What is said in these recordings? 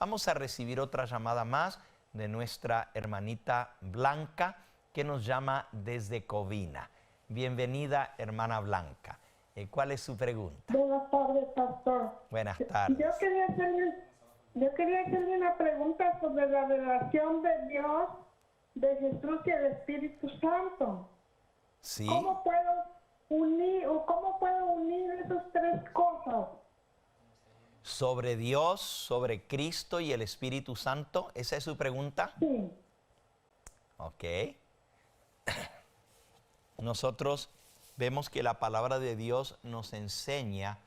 Vamos a recibir otra llamada más de nuestra hermanita Blanca, que nos llama desde Covina. Bienvenida, hermana Blanca. ¿Cuál es su pregunta? Buenas tardes, pastor. Buenas tardes. Yo quería hacerle una pregunta sobre la relación de Dios, de Jesús y el Espíritu Santo. ¿Sí? ¿Cómo puedo unir esas tres cosas? ¿Sobre Dios, sobre Cristo y el Espíritu Santo? ¿Esa es su pregunta? Sí. Ok. Nosotros vemos que la palabra de Dios nos enseña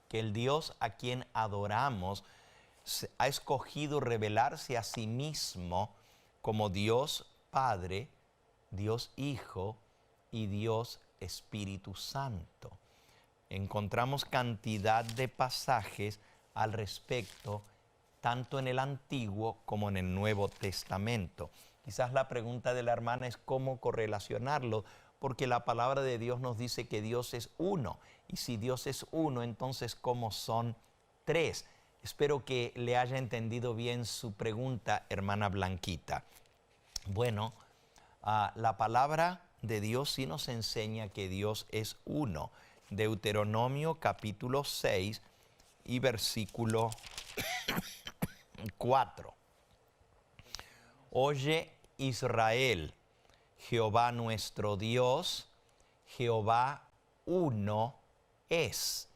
que el Dios a quien adoramos ha escogido revelarse a sí mismo como Dios Padre, Dios Hijo y Dios Espíritu Santo. Encontramos cantidad de pasajes al respecto, tanto en el Antiguo como en el Nuevo Testamento. Quizás la pregunta de la hermana es cómo correlacionarlo, porque la palabra de Dios nos dice que Dios es uno. Y si Dios es uno, entonces ¿cómo son tres? Espero que le haya entendido bien su pregunta, hermana Blanquita. Bueno, la palabra de Dios sí nos enseña que Dios es uno. Deuteronomio capítulo 6 y versículo 4. Oye Israel, Jehová nuestro Dios, Jehová uno es.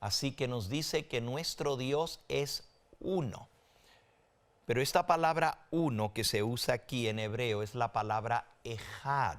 Así que nos dice que nuestro Dios es uno. Pero esta palabra uno que se usa aquí en hebreo es la palabra ejad.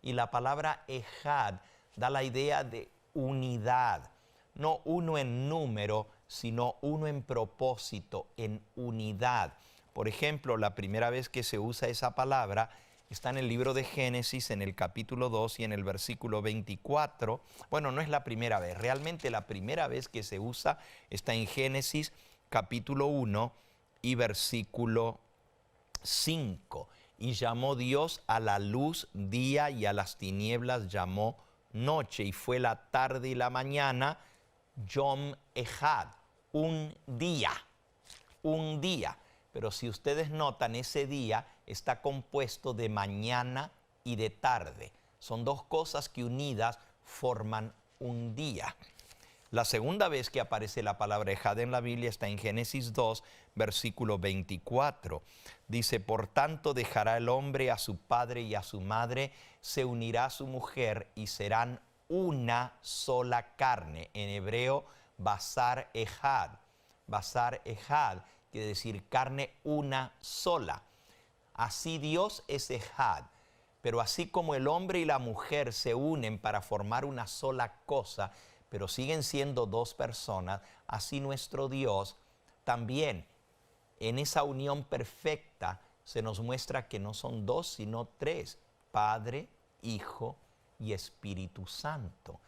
Y la palabra ejad da la idea de unidad. No uno en número, sino uno en propósito, en unidad. Por ejemplo, la primera vez que se usa esa palabra está en el libro de Génesis, en el capítulo 2 y en el versículo 24. Bueno, no es la primera vez. Realmente la primera vez que se usa está en Génesis capítulo 1 y versículo 5. Y llamó Dios a la luz día y a las tinieblas llamó noche. Y fue la tarde y la mañana, Yom Ejad, un día. Pero si ustedes notan, ese día está compuesto de mañana y de tarde. Son dos cosas que unidas forman un día. La segunda vez que aparece la palabra ejad en la Biblia está en Génesis 2, versículo 24. Dice, por tanto dejará el hombre a su padre y a su madre, se unirá a su mujer y serán una sola carne. En hebreo, basar ejad. Basar ejad quiere decir carne una sola. Así Dios es ejad. Pero así como el hombre y la mujer se unen para formar una sola cosa, pero siguen siendo dos personas, así nuestro Dios también en esa unión perfecta se nos muestra que no son dos, sino tres: Padre, Hijo y Espíritu Santo.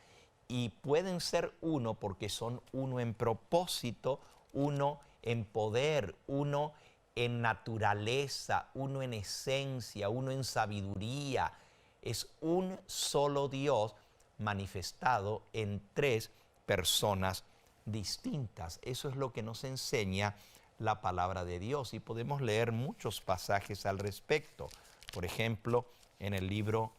Y pueden ser uno porque son uno en propósito, uno en poder, uno en naturaleza, uno en esencia, uno en sabiduría. Es un solo Dios manifestado en tres personas distintas. Eso es lo que nos enseña la palabra de Dios y podemos leer muchos pasajes al respecto. Por ejemplo, en el libro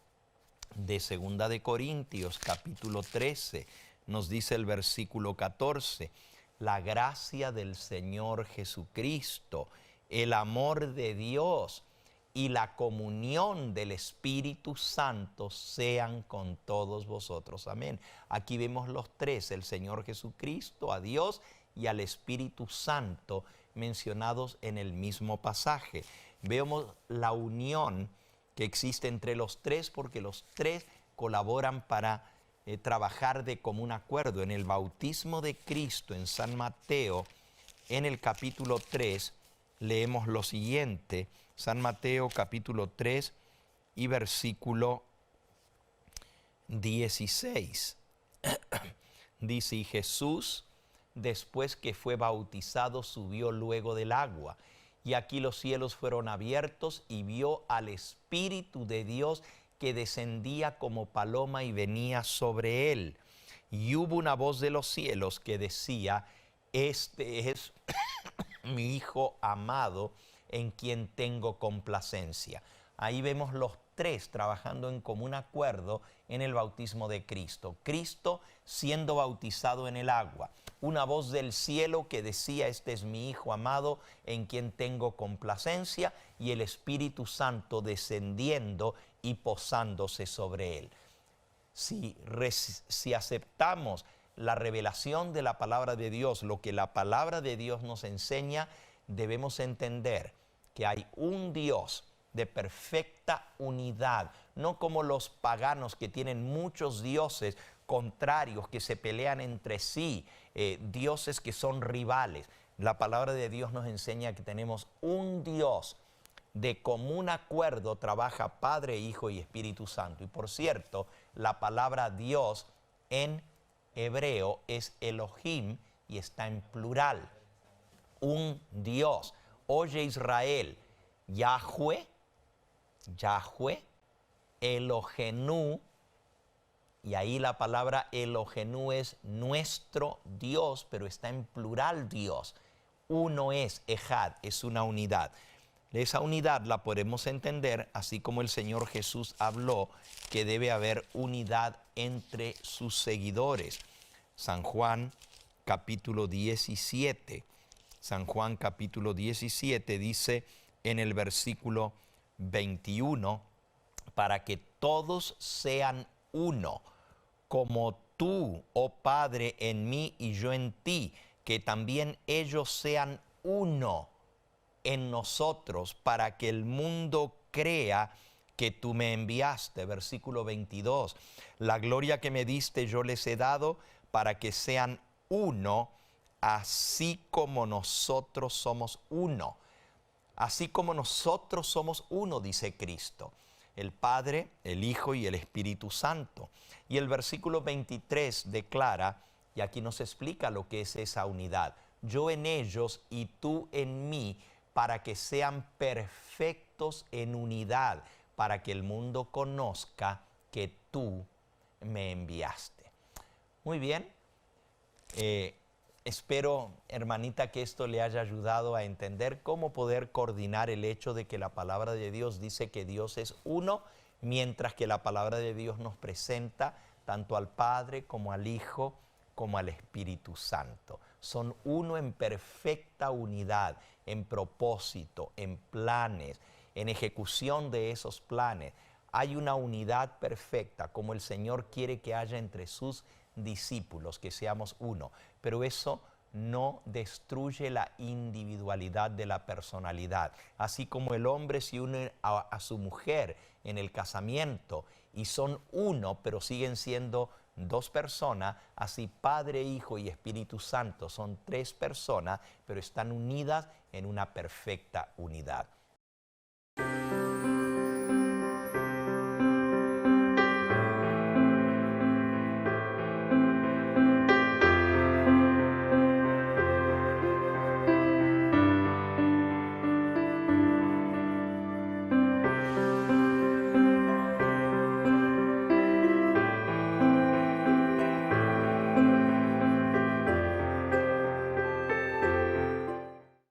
de Segunda de Corintios, capítulo 13, nos dice el versículo 14, la gracia del Señor Jesucristo, el amor de Dios y la comunión del Espíritu Santo sean con todos vosotros. Amén. Aquí vemos los tres, el Señor Jesucristo, a Dios y al Espíritu Santo, mencionados en el mismo pasaje. Vemos la unión que existe entre los tres porque los tres colaboran para trabajar de común acuerdo. En el bautismo de Cristo en San Mateo, en el capítulo 3, leemos lo siguiente. San Mateo capítulo 3 y versículo 16. Dice, y Jesús, después que fue bautizado, subió luego del agua. Y aquí los cielos fueron abiertos y vio al Espíritu de Dios que descendía como paloma y venía sobre él. Y hubo una voz de los cielos que decía, este es mi Hijo amado en quien tengo complacencia. Ahí vemos los tres trabajando en común acuerdo en el bautismo de Cristo. Cristo siendo bautizado en el agua. Una voz del cielo que decía, este es mi Hijo amado en quien tengo complacencia, y el Espíritu Santo descendiendo y posándose sobre él. Si aceptamos la revelación de la palabra de Dios, lo que la palabra de Dios nos enseña, debemos entender que hay un Dios de perfecta unidad, no como los paganos que tienen muchos dioses contrarios que se pelean entre sí, dioses que son rivales. La palabra de Dios nos enseña que tenemos un Dios de común acuerdo, trabaja Padre, Hijo y Espíritu Santo. Y por cierto, la palabra Dios en hebreo es Elohim y está en plural. Un Dios. Oye Israel, Yahweh, Elohenu, y ahí la palabra Elohenu es nuestro Dios, pero está en plural Dios. Uno es, Ejad, es una unidad. Esa unidad la podemos entender así como el Señor Jesús habló que debe haber unidad entre sus seguidores. San Juan capítulo 17. San Juan capítulo 17 dice en el versículo 21, para que todos sean uno, como tú, oh Padre, en mí y yo en ti, que también ellos sean uno en nosotros, para que el mundo crea que tú me enviaste. Versículo 22, la gloria que me diste yo les he dado, para que sean uno, así como nosotros somos uno. Así como nosotros somos uno, dice Cristo, el Padre, el Hijo y el Espíritu Santo. Y el versículo 23 declara, y aquí nos explica lo que es esa unidad: yo en ellos y tú en mí, para que sean perfectos en unidad, para que el mundo conozca que tú me enviaste. Muy bien. Espero, hermanita, que esto le haya ayudado a entender cómo poder coordinar el hecho de que la palabra de Dios dice que Dios es uno, mientras que la palabra de Dios nos presenta tanto al Padre como al Hijo como al Espíritu Santo. Son uno en perfecta unidad, en propósito, en planes, en ejecución de esos planes. Hay una unidad perfecta, como el Señor quiere que haya entre sus discípulos, que seamos uno. Pero eso no destruye la individualidad de la personalidad. Así como el hombre se une a su mujer en el casamiento y son uno, pero siguen siendo dos personas, así Padre, Hijo y Espíritu Santo son tres personas, pero están unidas en una perfecta unidad.